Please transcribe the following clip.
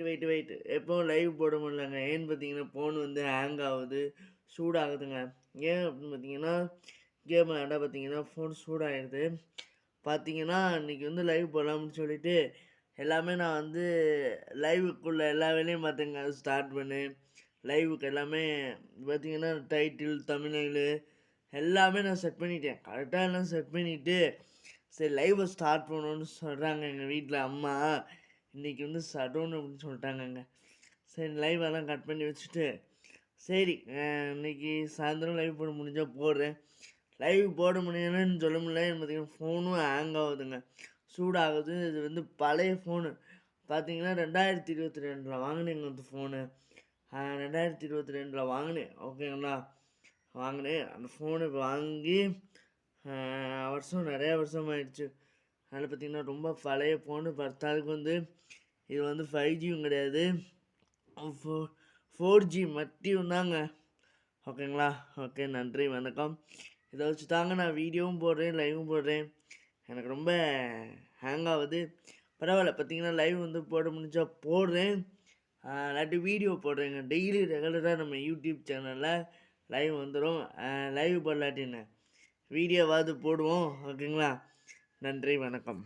Wait. எப்பவும் live போட முடியலங்க. ஏன்னு பார்த்தீங்கன்னா, ஃபோன் வந்து ஹேங் ஆகுது, சூடாகுதுங்க. ஏன் அப்படின்னு பார்த்தீங்கன்னா, கேம் விளையாண்டா பார்த்தீங்கன்னா, ஃபோன் சூடாயிடுது. பார்த்தீங்கன்னா, அன்னைக்கு வந்து லைவ் போடலாம்னு சொல்லிட்டு, எல்லாமே நான் வந்து லைவுக்குள்ள எல்லா வேலையும் பார்த்தேங்க. ஸ்டார்ட் பண்ணு, லைவுக்கு எல்லாமே பார்த்தீங்கன்னா, டைட்டில், தம்ப்நெயிலு எல்லாமே நான் செட் பண்ணிட்டேன். கரெக்ட்டா எல்லாம் செட் பண்ணிட்டு, சரி லைவ ஸ்டார்ட் பண்ணணும்னு சொல்றாங்க எங்க வீட்ல அம்மா. இன்னைக்கு வந்து ஷட்டவுன் அப்படின்னு சொல்லிட்டாங்கங்க. சரி லைவ் எல்லாம் கட் பண்ணி வச்சுட்டு, சரி இன்னைக்கு சாயந்தரம் லைவ் போட முடிஞ்சா போடுறேன். லைவ் போட முடியலன்னு சொல்ல முடியல. பார்த்தீங்கன்னா ஃபோனும் ஹேங் ஆகுதுங்க. சூடாகுது. இது வந்து பழைய ஃபோனு. பார்த்தீங்கன்னா 2022ல வாங்கினேங்க அந்த ஃபோனு. 2022ல வாங்கினேன். ஓகேங்களா? வாங்கினேன். அந்த ஃபோனு வாங்கி நிறையா வருஷம் ஆயிடுச்சு. அதனால் பார்த்தீங்கன்னா ரொம்ப பழைய ஃபோனு. பத்தாதுக்கு வந்து இது வந்து 5Gயும் கிடையாது. 4G மட்டும் தாங்க. ஓகேங்களா? ஓகே நன்றி வணக்கம். இதை வச்சு தாங்க நான் வீடியோவும் போடுறேன், லைவும் போடுறேன். எனக்கு ரொம்ப ஹேங் ஆகுது. பரவாயில்ல பார்த்தீங்கன்னா லைவ் வந்து போட முடிஞ்சா போடுறேன். இல்லாட்டி வீடியோ போடுறேங்க. டெய்லி ரெகுலராக நம்ம யூடியூப் சேனலில் லைவ் வந்துடும். லைவ் போடலாட்டின்னு வீடியோவாவது போடுவோம். ஓகேங்களா? நன்றி வணக்கம்.